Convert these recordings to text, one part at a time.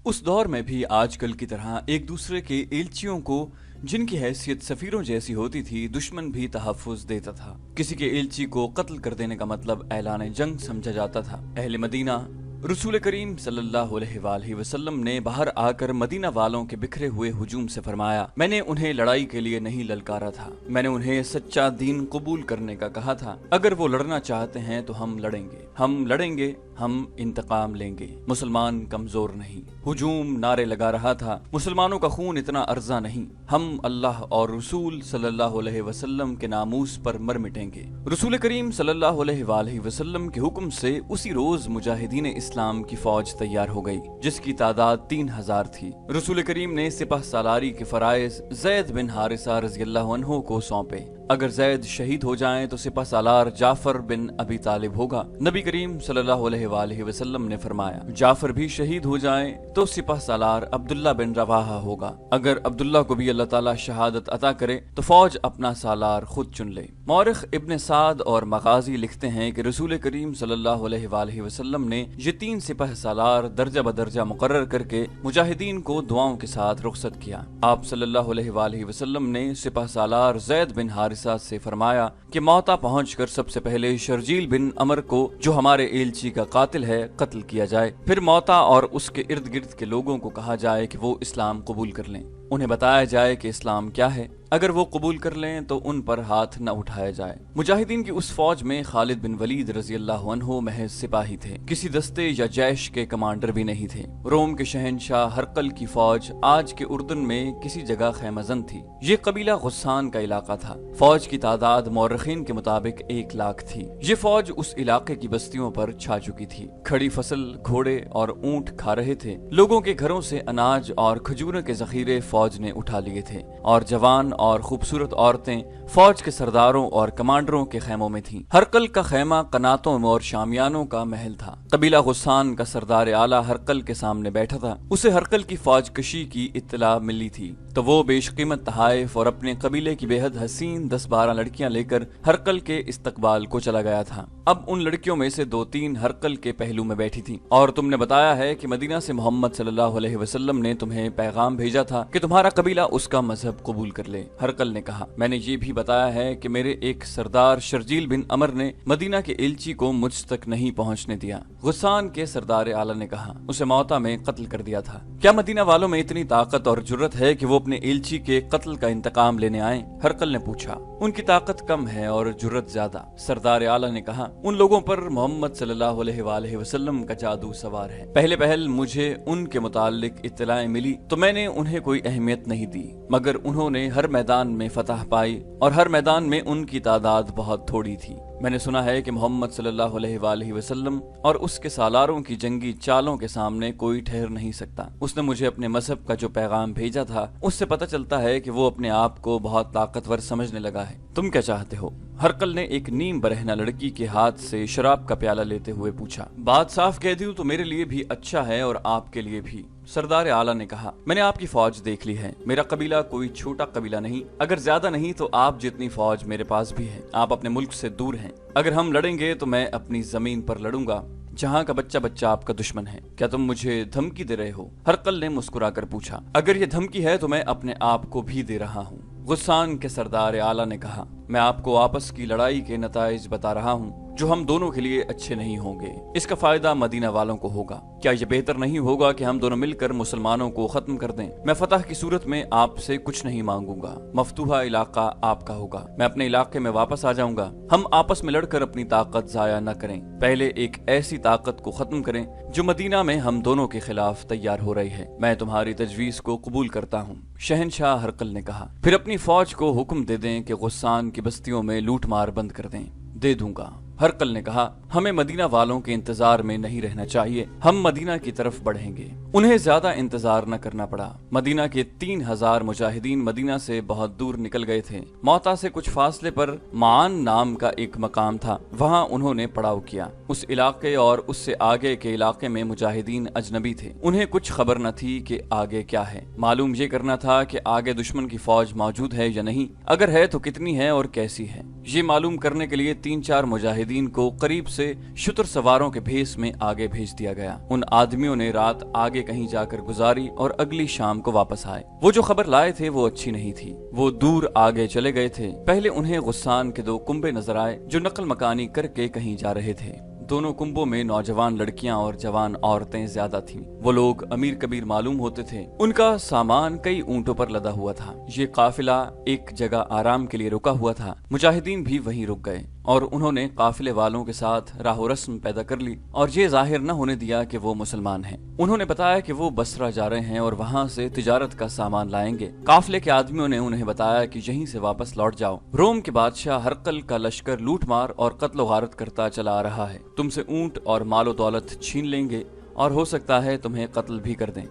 उस दौर में भी आजकल की तरह एक दूसरे के एलचियों को, जिनकी हैसियत सफीरों जैसी होती थी, दुश्मन भी तहफ्फुज देता था। किसी के एलची को कत्ल कर देने का मतलब ऐलान जंग समझा जाता था। अहले मदीना रसूल करीम सल्लल्लाहु अलैहि वसल्लम ने बाहर आकर मदीना वालों के बिखरे हुए हुजूम से फरमाया, मैंने उन्हें लड़ाई के लिए नहीं ललकारा था, मैंने उन्हें सच्चा दीन कबूल करने का कहा था। अगर वो लड़ना चाहते हैं तो हम लड़ेंगे, हम इंतकाम लेंगे। मुसलमान कमजोर नहीं। हुजूम नारे लगा रहा था, मुसलमानों का खून इतना अर्जा नहीं, हम अल्लाह और रसूल सल्लल्लाहु अलैहि वसल्लम के नामूस पर मर मिटेंगे। रसूल करीम सल्लल्लाहु अलैहि वसल्लम के हुक्म से उसी रोज मुजाहिदीन इस्लाम की फौज तैयार हो गई, जिसकी तादाद 3000 थी। रसूल करीम ने सिपह सालारी के फराइज ज़ैद बिन हारिसा रज़ियल्लाहु अन्हु को सौंपे। अगर ज़ैद शहीद हो जाएं तो सिपह सालार जाफर बिन अबी तालिब होगा। नबी करीम सल्लल्लाहु अलैहि वसल्लम ने फरमाया, जाफर भी शहीद हो जाएं तो सिपह सालार अब्दुल्ला बिन रवाहा होगा। अगर अब्दुल्ला को भी अल्लाह ताला शहादत अता करे तो फौज अपना सालार खुद चुन ले। मौरिख इब्न साद और मगाजी लिखते हैं कि रसूल करीम सल्लल्लाहु अलैहि वसल्लम ने ये 3 सिपह सालार दर्जा बदर्जा मुकर्रर करके मुजाहिदीन को दुआओं के साथ रुखसत किया। आप सल्लल्लाहु अलैहि वसल्लम ने सिपह सालार ज़ैद बिन हारिसा से फरमाया कि मौता पहुंचकर सबसे पहले शर्जील बिन अमर को, जो हमारे एलची का कातिल है, कत्ल किया जाए। फिर मौता और उसके इर्द गिर्द के लोगों को कहा जाए कि वो इस्लाम कबूल कर लें। उन्हें बताया जाए कि इस्लाम क्या है। अगर वो कबूल कर लें तो उन पर हाथ न उठाया जाए। मुजाहिदीन की उस फौज में खालिद बिन वलीद रज़ियल्लाहु अन्हु महज सिपाही थे, किसी दस्ते या जैश के कमांडर भी नहीं थे। रोम के शहनशाह हरकल की फौज आज के उर्दन में किसी जगह खैमजन थी। ये कबीला गुस्सान का इलाका था। फौज की तादाद मौरखीन के मुताबिक 1 लाख थी। ये फौज उस इलाके की बस्तियों पर छा चुकी थी। खड़ी फसल, घोड़े और ऊंट खा रहे थे। लोगों के घरों से अनाज और खजूरों के जखीरे फौज ने उठा लिए थे और जवान और खूबसूरत औरतें फौज के सरदारों और कमांडरों के खेमों में थीं। हरकल का खेमा कनातों और शामियानों का महल था। कबीला गुस्सान का सरदार आला हरकल के सामने बैठा था। उसे हरकल की फौज कशी की इत्तला मिली थी तो वो बेशकीमत तहाइफ और अपने कबीले की बेहद हसीन 10-12 लड़कियां लेकर हरकल के इस्तकबाल को चला गया था। अब उन लड़कियों में से 2-3 हरकल के पहलू में बैठी थी। और तुमने बताया है कि मदीना से मोहम्मद सल्लल्लाहु अलैहि वसल्लम ने तुम्हें पैगाम भेजा था कि तुम्हारा कबीला उसका मजहब कबूल कर ले। हरकल ने कहा, मैंने ये भी बताया है कि मेरे एक सरदार शर्जील बिन अमर ने मदीना के एलची को मुझ तक नहीं पहुंचने दिया। गुस्सान के सरदार आला ने कहा, उसे मौता में कत्ल कर दिया था। क्या मदीना वालों में इतनी ताकत और जुर्रत है कि वो अपने एलची के कत्ल का इंतकाम लेने आए? हरकल ने पूछा। उनकी ताकत कम है और जुर्रत ज्यादा। सरदार आला ने कहा, उन लोगों पर मोहम्मद सल्लल्लाहु अलैहि वसल्लम का जादू सवार है। पहले पहल मुझे उनके मुतालिक इत्तलाएं मिली तो मैंने उन्हें कोई अहमियत नहीं दी, मगर उन्होंने हर मैदान में फतह पाई और हर मैदान में उनकी तादाद बहुत थोड़ी थी। मैंने सुना है कि मोहम्मद सल्लल्लाहु अलैहि वसल्लम और उसके सालारों की जंगी चालों के सामने कोई ठहर नहीं सकता। उसने मुझे अपने मजहब का जो पैगाम भेजा था उससे पता चलता है कि वो अपने आप को बहुत ताकतवर समझने लगा है। तुम क्या चाहते हो? हरकल ने एक नीम बरहना लड़की के हाथ से शराब का प्याला लेते हुए पूछा। बात साफ कह दूं तो मेरे लिए भी अच्छा है और आपके लिए भी। सरदार आला ने कहा, मैंने आपकी फौज देख ली है। मेरा कबीला कोई छोटा कबीला नहीं, अगर ज्यादा नहीं तो आप जितनी फौज मेरे पास भी है। आप अपने मुल्क से दूर हैं। अगर हम लड़ेंगे तो मैं अपनी जमीन पर लड़ूंगा जहाँ का बच्चा बच्चा आपका दुश्मन है। क्या तुम मुझे धमकी दे रहे हो? हरकल ने मुस्कुराकर पूछा। अगर ये धमकी है तो मैं अपने आप को भी दे रहा हूँ। गुस्सान के सरदार आला ने कहा, मैं आपको आपस की लड़ाई के नताइज बता रहा हूँ जो हम दोनों के लिए अच्छे नहीं होंगे। इसका फायदा मदीना वालों को होगा। क्या ये बेहतर नहीं होगा कि हम दोनों मिलकर मुसलमानों को खत्म कर दें? मैं फतह की सूरत में आपसे कुछ नहीं मांगूंगा। मफतूहा इलाका आपका होगा। मैं अपने इलाके में वापस आ जाऊंगा। हम आपस में लड़कर अपनी ताकत जाया न करें। पहले एक ऐसी ताकत को खत्म करें जो मदीना में हम दोनों के खिलाफ तैयार हो रही है। मैं तुम्हारी तजवीज को कबूल करता हूँ। शहनशाह हरकल ने कहा, फिर अपनी फौज को हुक्म दे दें कि गुस्सान की बस्तियों में लूट मार बंद कर दें। दे दूंगा। हरकल ने कहा, हमें मदीना वालों के इंतजार में नहीं रहना चाहिए। हम मदीना की तरफ बढ़ेंगे। उन्हें ज्यादा इंतजार न करना पड़ा। मदीना के 3000 मुजाहिदीन मदीना से बहुत दूर निकल गए थे। मौता से कुछ फासले पर मान नाम का एक मकाम था। वहां उन्होंने पड़ाव किया। उस इलाके और उससे आगे के इलाके में मुजाहिदीन अजनबी थे। उन्हें कुछ खबर न थी कि आगे क्या है। मालूम ये करना था कि आगे दुश्मन की फौज मौजूद है या नहीं, अगर है तो कितनी है और कैसी है। ये मालूम करने के लिए 3-4 मुजाहिदीन को करीब से शुतर सवारों के भेस में आगे भेज दिया गया। उन आदमियों ने रात आगे कहीं जाकर गुजारी और अगली शाम को वापस आए। वो जो खबर लाए थे वो अच्छी नहीं थी। वो दूर आगे चले गए थे। पहले उन्हें गुस्सान के 2 कुंबे नजर आए जो नकल मकानी करके कहीं जा रहे थे। दोनों कुंभों में नौजवान लड़कियां और जवान औरतें ज्यादा थीं। वो लोग अमीर कबीर मालूम होते थे। उनका सामान कई ऊंटों पर लदा हुआ था। ये काफिला एक जगह आराम के लिए रुका हुआ था। मुजाहिदीन भी वहीं रुक गए और उन्होंने काफिले वालों के साथ राहो रस्म पैदा कर ली और ये जाहिर न होने दिया कि वो मुसलमान हैं। उन्होंने बताया कि वो बसरा जा रहे हैं और वहाँ से तिजारत का सामान लाएंगे। काफिले के आदमियों ने उन्हें बताया कि यहीं से वापस लौट जाओ। रोम के बादशाह हरकल का लश्कर लूटमार और कत्ल गारत करता चला आ रहा है। तुमसे ऊंट और मालो दौलत छीन लेंगे और हो सकता है तुम्हें कत्ल भी कर दें।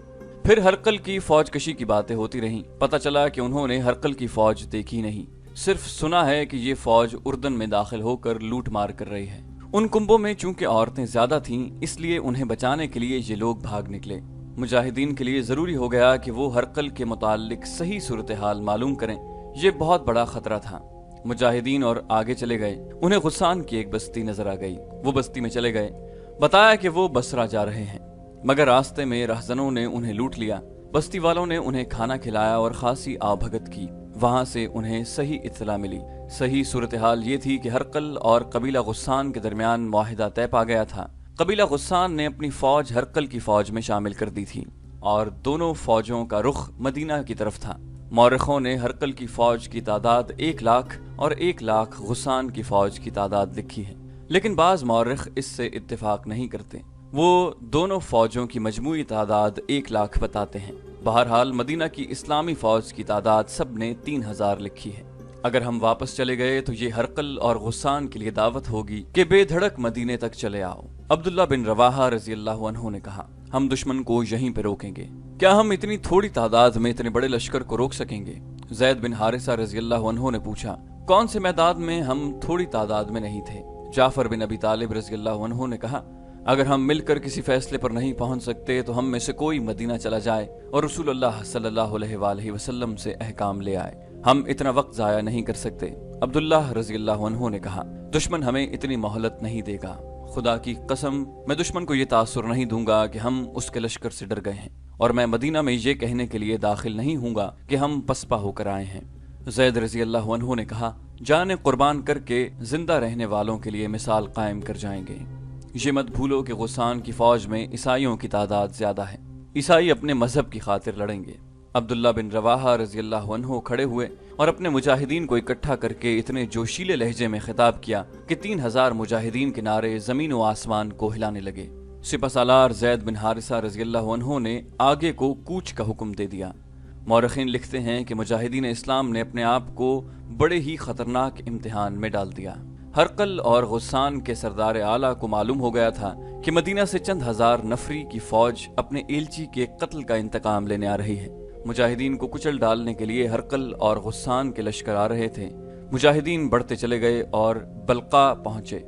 फिर हरकल की फौज कशी की बातें होती रहीं। पता चला कि उन्होंने हरकल की फौज देखी नहीं, सिर्फ सुना है कि ये फौज उर्दन में दाखिल होकर लूट मार कर रही है। उन कुंभों में चूंकि औरतें ज्यादा थीं, इसलिए उन्हें बचाने के लिए ये लोग भाग निकले। मुजाहिदीन के लिए जरूरी हो गया कि वो हरकल के मुताल्लिक सही सूरत हाल मालूम करें। ये बहुत बड़ा खतरा था। मुजाहिदीन और आगे चले गए। उन्हें गुस्सान की एक बस्ती नजर आ गई। वो बस्ती में चले गए। बताया कि वो बसरा जा रहे हैं, मगर रास्ते में रहजनों ने उन्हें लूट लिया। बस्ती वालों ने उन्हें खाना खिलाया और खासी आवभगत की। वहां से उन्हें सही इत्तला मिली। सही सूरत हाल ये थी कि हरकल और कबीला गुस्सान के दरमियान मुआहिदा तय पा गया था। कबीला गुस्सान ने अपनी फौज हरकल की फौज में शामिल कर दी थी और दोनों फौजों का रुख मदीना की तरफ था। मौरखों ने हरकल की फौज की तादाद 1 लाख और 1 लाख गुस्सान की फौज की तादाद लिखी है, लेकिन बाज मौरख इससे इत्तेफाक नहीं करते। वो दोनों फौजों की मजमूई तादाद 1 लाख बताते हैं। बहरहाल मदीना की इस्लामी फौज की तादाद सब ने 3000 लिखी है। अगर हम वापस चले गए तो ये हरकल और गुस्सान के लिए दावत होगी कि बेधड़क मदीने तक चले आओ। अब्दुल्ला बिन रवाहा रजी अल्लाह अन्हु ने कहा, हम दुश्मन को यहीं पे रोकेंगे। क्या हम इतनी थोड़ी तादाद में इतने बड़े लश्कर को रोक सकेंगे? जैद बिन हारिसा रजी अल्लाह अन्हु ने पूछा, कौन से मैदान में हम थोड़ी तादाद में नहीं थे? जाफर बिन अबी तालिब रजी अल्लाह अन्हु ने कहा, अगर हम मिलकर किसी फैसले पर नहीं पहुंच सकते तो हम में से कोई मदीना चला जाए और रसूलुल्लाह सल्लल्लाहु अलैहि वसल्लम से अहकाम ले आए। हम इतना वक्त जाया नहीं कर सकते। अब्दुल्ला रजी अल्लाह अन्हु ने कहा, दुश्मन हमें इतनी मोहलत नहीं देगा। खुदा की कसम, मैं दुश्मन को ये तासुर नहीं दूंगा कि हम उसके लश्कर से डर गए हैं, और मैं मदीना में ये कहने के लिए दाखिल नहीं हूँगा कि हम पसपा होकर आए हैं। जैद रजी अल्लाह अन्हु ने कहा, जाने कुर्बान करके जिंदा रहने वालों के लिए मिसाल कायम कर जाएंगे। ये मत भूलो कि गुस्सान की फौज में ईसाइयों की तादाद ज्यादा है। ईसाई अपने मजहब की खातिर लड़ेंगे। अब्दुल्ला बिन रवाहा रजी अल्लाह अन्हु खड़े हुए और अपने मुजाहिदीन को इकट्ठा करके इतने जोशीले लहजे में खिताब किया कि 3000 मुजाहिदीन के नारे जमीन व आसमान को हिलाने लगे। सिपहसालार जैद बिन हारिसा रजी अल्लाह अन्हु ने आगे को कूच का हुक्म दे दिया। मौरखीन लिखते हैं कि मुजाहिदीन इस्लाम ने अपने आप को बड़े ही खतरनाक इम्तिहान में डाल दिया। हरकल और गुस्सान के सरदार आला को मालूम हो गया था कि मदीना से चंद हजार नफरी की फौज अपने एलची के कत्ल का इंतकाम लेने आ रही है। मुजाहिदीन को कुचल डालने के लिए हरकल और गुस्सान के लश्कर आ रहे थे। मुजाहिदीन बढ़ते चले गए और बल्का पहुंचे।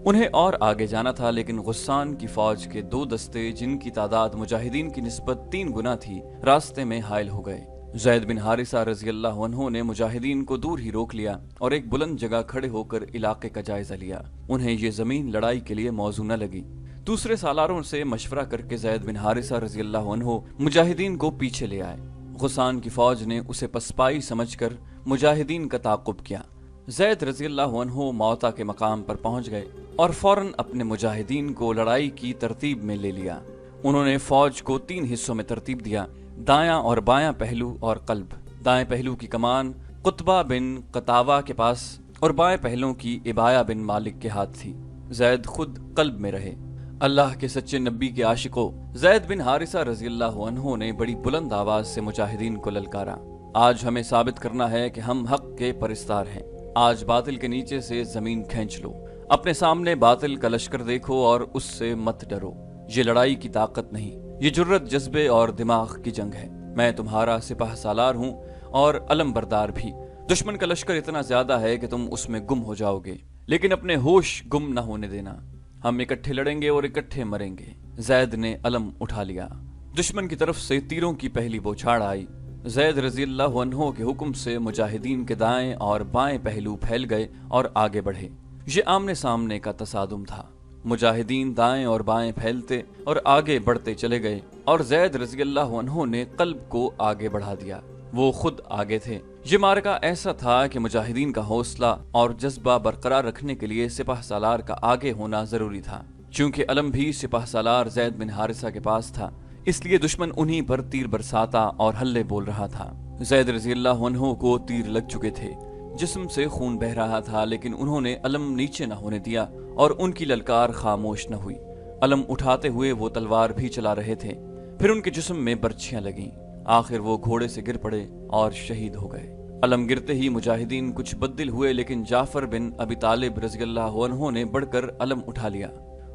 उन्हें और आगे जाना था, लेकिन गुस्सान की फौज के 2 दस्ते, जिनकी तादाद मुजाहिदीन की निस्बत 3 गुना थी, रास्ते में हायल हो गए। जैद बिन हारिसा रजी अल्लाह अन्हु ने मुजाहिदीन को दूर ही रोक लिया और एक बुलंद जगह खड़े होकर इलाके का जायजा लिया। उन्हें ये जमीन लड़ाई के लिए मौजू न लगी। दूसरे सालारों से मशवरा करके जैद बिन हारिसा रजी अल्लाह अन्हु मुजाहिदीन को पीछे ले आए। गुस्सान की फौज ने उसे पसपाई समझकर मुजाहिदीन का ताकुब किया। जैद रजी अल्लाह अन्हु मौता के मकाम पर पहुंच गए और फौरन अपने मुजाहिदीन को लड़ाई की तरतीब में ले लिया। उन्होंने फौज को 3 हिस्सों में तरतीब दिया, दायां और बायां पहलू और कल्ब। दाएं पहलू की कमान कुतबा बिन कतावा के पास और बाएं पहलू की इबाया बिन मालिक के हाथ थी। जैद खुद कल्ब में रहे। अल्लाह के सच्चे नबी के आशिकों, जैद बिन हारिसा रजी अल्लाह अन्हु ने बड़ी बुलंद आवाज से मुजाहिदीन को ललकारा, आज हमें साबित करना है कि हम हक के परिस्तार हैं। आज बातिल के नीचे से जमीन खींच लो। अपने सामने बातिल का लश्कर देखो और उससे मत डरो। ये लड़ाई की ताकत नहीं, ये जुर्रत, जज्बे और दिमाग की जंग है। मैं तुम्हारा सिपाह सालार हूँ और अलम बरदार भी। दुश्मन का लश्कर इतना ज्यादा है कि तुम उसमें गुम हो जाओगे, लेकिन अपने होश गुम न होने देना। हम इकट्ठे लड़ेंगे और इकट्ठे मरेंगे। जैद ने अलम उठा लिया। दुश्मन की तरफ से तीरों की पहली बौछार आई। जैद रजी अल्लाह अन्हु के हुक्म से मुजाहिदीन के दाएं और बाएं पहलू फैल गए और आगे बढ़े। ये आमने सामने का तसादुम था। मुजाहिदीन दाएं और बाएं फैलते और आगे बढ़ते चले गए और ज़ैद रज़ी अल्लाह अन्हु ने कल्ब को आगे बढ़ा दिया। वो खुद आगे थे। ये मार्का ऐसा था कि मुजाहिदीन का हौसला और जज्बा बरकरार रखने के लिए सिपाह सालार का आगे होना जरूरी था। चूंकि अलम भी सिपाह सालार ज़ैद बिन हारिसा के पास था, इसलिए दुश्मन उन्हीं पर तीर बरसाता और हल्ले बोल रहा था। ज़ैद रज़ी अल्लाह अन्हु को तीर लग चुके थे, जिस्म से खून बह रहा था, लेकिन उन्होंने अलम नीचे न होने दिया और उनकी ललकार खामोश न हुई। अलम उठाते हुए वो तलवार भी चला रहे थे। फिर उनके जिस्म में बर्छियां लगीं। आखिर वो घोड़े से गिर पड़े और शहीद हो गए। अलम गिरते ही मुजाहिदीन कुछ बददिल हुए, लेकिन जाफर बिन अबी तालिब रज़ी अल्लाह अन्हु ने बढ़कर अलम उठा लिया।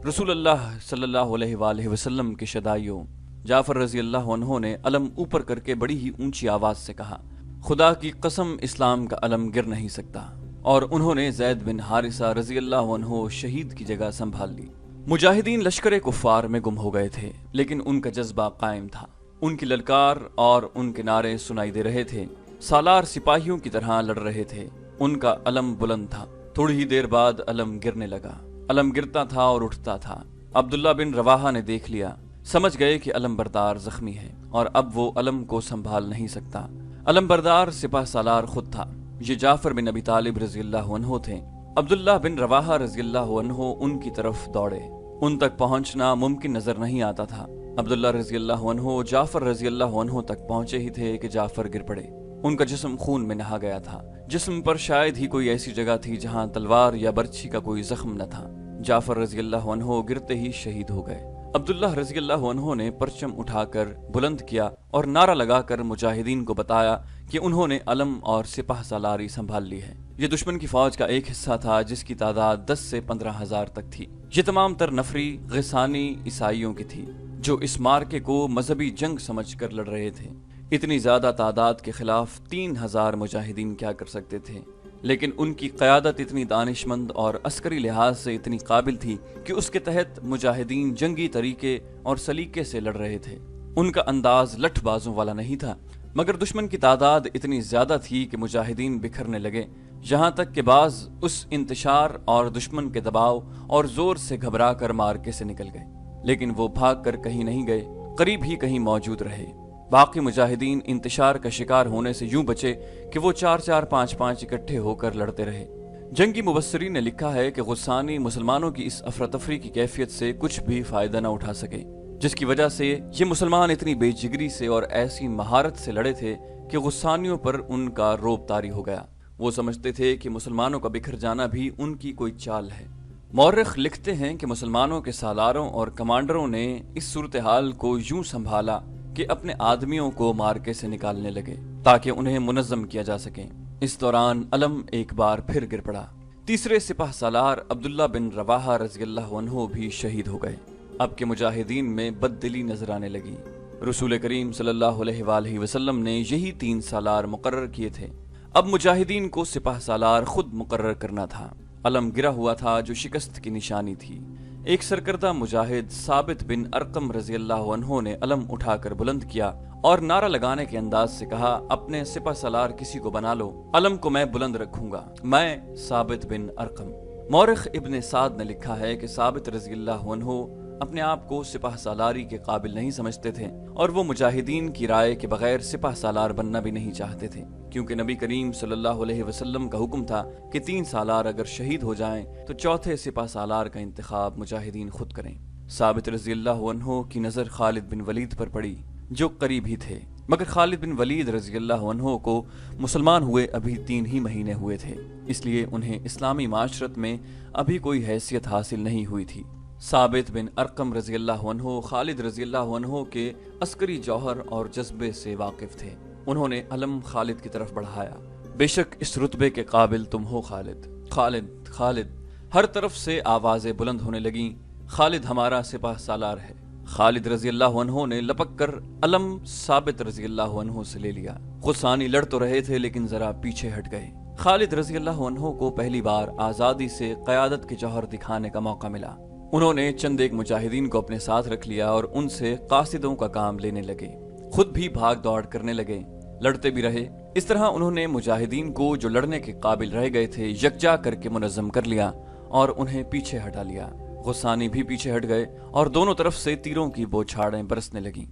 रसूल अल्लाह सल्लल्लाहु अलैहि वसल्लम के शदाइयों जाफर रज़ी अल्लाह अन्हु ने अलम ऊपर करके बड़ी ही ऊंची आवाज से कहा, खुदा की कसम इस्लाम का अलम गिर नहीं सकता। और उन्होंने ज़ैद बिन हारिसा रज़ी अल्लाह अन्हु शहीद की जगह संभाल ली। मुजाहिदीन लश्कर कुफार में गुम हो गए थे, लेकिन उनका जज्बा कायम था। उनकी ललकार और उनके नारे सुनाई दे रहे थे। सालार सिपाहियों की तरह लड़ रहे थे। उनका अलम बुलंद था। थोड़ी ही देर बाद अलम गिरने लगा। अलम गिरता था और उठता था। अब्दुल्ला बिन रवाहा ने देख लिया, समझ गए कि अलम बरदार जख्मी है और अब वो अलम को संभाल नहीं सकता। अलम बरदार सिपाह सालार खुद था। ये जाफर बिन अबी तालिब रज़ी अल्लाह अन्हु थे। अब्दुल्ला बिन रवाहा रज़ी अल्लाह अन्हु उनकी तरफ दौड़े। उन तक पहुंचना मुमकिन नजर नहीं आता था। अब्दुल्ला रज़ी अल्लाह अन्हु जाफर रज़ी अल्लाह अन्हु तक पहुंचे ही थे कि जाफर गिर पड़े। उनका जिस्म खून में नहा गया था। जिस्म पर शायद ही कोई ऐसी जगह थी जहां तलवार या बर्छी का कोई जख्म न था। जाफर रज़ी अल्लाह अन्हु गिरते ही शहीद हो गए। अब्दुल्ला रज़ी अल्लाह अन्हु ने परचम उठाकर बुलंद किया और नारा लगाकर मुजाहिदीन को बताया कि उन्होंने अलम और सिपाह सालारी संभाल ली है। ये दुश्मन की फौज का एक हिस्सा था जिसकी तादाद 10 से 15,000 तक थी। ये तमाम तर नफरी गिसानी ईसाइयों की थी, जो इस मार्के को मजहबी जंग समझकर लड़ रहे थे। इतनी ज्यादा तादाद के खिलाफ 3,000 मुजाहिदीन क्या कर सकते थे, लेकिन उनकी क़यादत इतनी दानिशमंद और अस्करी लिहाज से इतनी काबिल थी कि उसके तहत मुजाहिदीन जंगी तरीके और सलीके से लड़ रहे थे। उनका अंदाज लठबाजों वाला नहीं था, मगर दुश्मन की तादाद इतनी ज्यादा थी कि मुजाहिदीन बिखरने लगे, यहाँ तक कि बाज उस इंतशार और दुश्मन के दबाव और जोर से घबरा कर मार्के से निकल गए। लेकिन वो भाग कर कहीं नहीं गए, करीब ही कहीं मौजूद रहे। बाकी मुजाहिदीन इंतशार का शिकार होने से यूं बचे कि वो 4-4, 5-5 इकट्ठे होकर लड़ते रहे। जंगी मुबस्सिरीन ने लिखा है कि गुस्सानी मुसलमानों की इस अफरा तफरी की कैफियत से कुछ भी फायदा न उठा सके, जिसकी वजह से ये मुसलमान इतनी बेजिगरी से और ऐसी महारत से लड़े थे कि गुस्सानियों पर उनका रोब तारी हो गया। वो समझते थे कि मुसलमानों का बिखर जाना भी उनकी कोई चाल है। मौरख लिखते हैं कि मुसलमानों के सालारों और कमांडरों ने इस सूरत हाल को यूं संभाला कि अपने आदमियों को मार्के से निकालने लगे ताकि उन्हें मुनज़्ज़म किया जा सके। इस दौरान अलम एक बार फिर गिर पड़ा। तीसरे सिपाह सालार अब्दुल्ला बिन रवाहा रज़ी अल्लाह अन्हु भी शहीद हो गए। अब के मुजाहिदीन में बददिली नजर आने लगी। रसूल करीम सल्लल्लाहु अलैहि वसल्लम ने यही 3 सालार मुकर्रर किए थे। अब मुजाहिदीन को सिपाह सालार खुद मुकर्रर करना था। अलम गिरा हुआ था जो शिकस्त की निशानी थी। एक सरकर्दा मुजाहिद साबित बिन अरकम रज़ी अल्लाह अन्हु ने अलम उठाकर बुलंद किया और नारा लगाने के अंदाज से कहा, अपने सिपा सलार किसी को बना लो, अलम को मैं बुलंद रखूंगा, मैं साबित बिन अरकम। मौरिख इब्न साद ने लिखा है कि साबित रज़ी अल्लाह अन्हु अपने आप को सिपाह सालारी के काबिल नहीं समझते थे और वो मुजाहिदीन की राय के बगैर सिपाह सालार बनना भी नहीं चाहते थे, क्योंकि नबी करीम सल्लल्लाहु अलैहि वसल्लम का हुक्म था कि 3 सालार अगर शहीद हो जाएं तो चौथे सिपाह सालार का इंतखाब मुजाहिदीन खुद करें। साबित रज़ी अल्लाह अन्हु की नज़र खालिद बिन वलीद पर पड़ी, जो करीब ही थे, मगर खालिद बिन वलीद रज़ी अल्लाह अन्हु को मुसलमान हुए अभी 3 ही महीने हुए थे, इसलिए उन्हें इस्लामी माशरत में अभी कोई हैसियत हासिल नहीं हुई थी। साबित बिन अरकम रज़ी अल्लाह अन्हु खालिद रज़ी अल्लाह अन्हु के अस्करी जौहर और जज्बे से वाकिफ थे। उन्होंने अलम खालिद की तरफ बढ़ाया, बेशक इस रुतबे के काबिल तुम हो खालिद, खालिद, खालिद। हर तरफ से आवाजें बुलंद होने लगीं, खालिद हमारा सिपाह सालार है। खालिद रज़ी अल्लाह अन्हु ने लपक कर अलम साबित रज़ी अल्लाह अन्हु से ले लिया। गुस्सानी लड़ तो रहे थे लेकिन जरा पीछे हट गए। खालिद रज़ी अल्लाह अन्हु को पहली बार आजादी से क़यादत के जौहर दिखाने का मौका मिला। उन्होंने चंद एक मुजाहिदीन को अपने साथ रख लिया और उनसे कासिदों का काम लेने लगे। खुद भी भाग दौड़ करने लगे, लड़ते भी रहे। इस तरह उन्होंने मुजाहिदीन को जो लड़ने के काबिल रह गए थे यकजा करके मुनज़्ज़म कर लिया और उन्हें पीछे हटा लिया। गुस्सानी भी पीछे हट गए और दोनों तरफ से तीरों की बौछारें बरसने लगीं।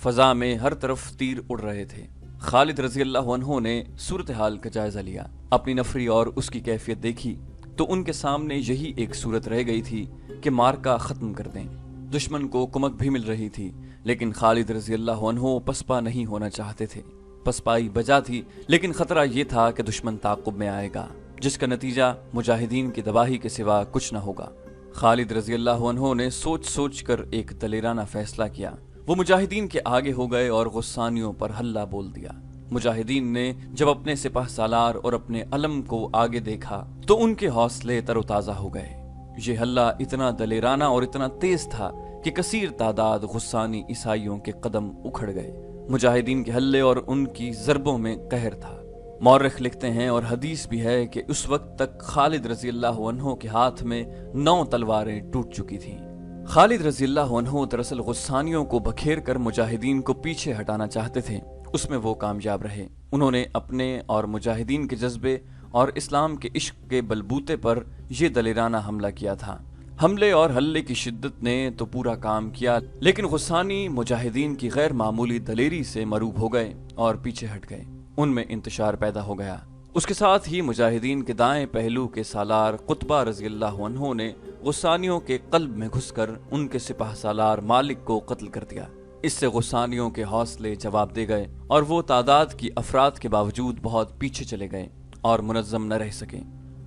फजा में हर तरफ तीर उड़ रहे थे। खालिद रजी अल्लाह अन्हु ने सूरत हाल का जायजा लिया, अपनी नफरी और उसकी कैफियत देखी तो उनके सामने यही एक सूरत रह गई थी कि मार्का खत्म कर दें। दुश्मन को कुमक भी मिल रही थी, लेकिन खालिद रजी अल्लाह अन्हु पसपा नहीं होना चाहते थे। पसपाई बजा थी, लेकिन खतरा ये था कि दुश्मन ताक़ुब में आएगा, जिसका नतीजा मुजाहिदीन की तबाही के सिवा कुछ न होगा। खालिद रजी अल्लाह अन्हु ने सोच सोच कर एक दलेराना फैसला किया। वो मुजाहिदीन के आगे हो गए और गुस्सानियों पर हल्ला बोल दिया। मुजाहिदीन ने जब अपने सिपाह सालार और अपने अलम को आगे देखा तो उनके हौसले तरोताजा हो गए। ये हल्ला इतना दलेराना और इतना तेज था कि कसीर तादाद गुस्सानी ईसाइयों के कदम उखड़ गए। मुजाहिदीन के हल्ले और उनकी ज़रबों में कहर था। मौरख लिखते हैं और हदीस भी है कि उस वक्त तक खालिद रजी अल्लाह अन्हु के हाथ में 9 तलवारें टूट चुकी थीं। खालिद रजी अल्लाह अन्हु दरअसल गुस्सानियों को बखेर कर मुजाहिदीन को पीछे हटाना चाहते थे। उसमें वो कामयाब रहे। उन्होंने अपने और मुजाहिदीन के जज्बे और इस्लाम के इश्क के बलबूते पर यह दलेराना हमला किया था। हमले और हल्ले की शिद्दत ने तो पूरा काम किया, लेकिन गुस्सानी मुजाहिदीन की गैर मामूली दलेरी से मरूब हो गए और पीछे हट गए। उनमें इंतशार पैदा हो गया। उसके साथ ही मुजाहिदीन के दाएं पहलू के सालार कुतबा रजी अल्लाह अन्हु ने गुस्सानियों के कल्ब में घुसकर उनके सिपाह सालार मालिक को कत्ल कर दिया। इससे गुस्सानियों के हौसले जवाब दे गए और वो तादाद की अफराद के बावजूद बहुत पीछे चले गए और मुनज़्ज़म न रह सके।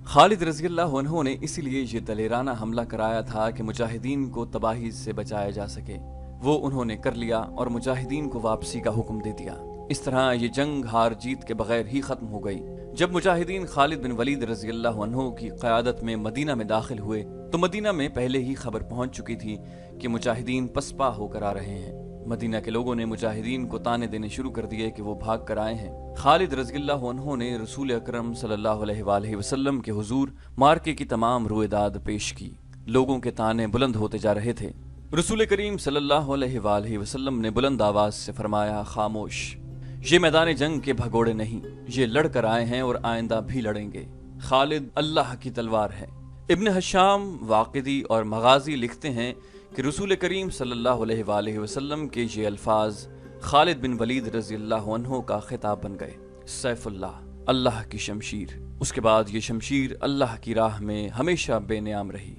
खालिद रजी अल्लाह अन्हु ने इसीलिए ये दलेराना हमला कराया था कि मुजाहिदीन को तबाही से बचाया जा सके। वो उन्होंने कर लिया और मुजाहिदीन को वापसी का हुक्म दे दिया। इस तरह ये जंग हार जीत के बगैर ही खत्म हो गई। जब मुजाहिदीन खालिद बिन वलीद रजी अल्लाह अन्हु की क़यादत में मदीना में दाखिल हुए तो मदीना में पहले ही खबर पहुंच चुकी थी कि मुजाहिदीन पसपा होकर आ रहे हैं। मदीना के लोगों ने मुजाहिदीन को ताने देने शुरू कर दिए कि वो भाग कर आए हैं। खालिद रज़ी अल्लाह अन्हु ने रसूल अकरम सल्लल्लाहु अलैहि वसल्लम के हुजूर मार्के की तमाम रुएदाद पेश की। लोगों के ताने बुलंद होते जा रहे थे। रसूल करीम सल्लल्लाहु अलैहि वसल्लम ने बुलंद आवाज से फरमाया, खामोश, ये मैदान जंग के भगोड़े नहीं, ये लड़कर आए हैं और आइंदा भी लड़ेंगे। खालिद अल्लाह की तलवार है। इब्न हशाम, वाक़िदी और मगाजी लिखते हैं कि रसूल करीम सल्लल्लाहु अलैहि वसल्लम के ये अल्फाज खालिद बिन वलीद रज़ी अल्लाह अन्हु का खिताब बन गए। सैफुल्लाह, अल्लाह की शमशीर। उसके बाद ये शमशीर अल्लाह की राह में हमेशा बेनियाम रही।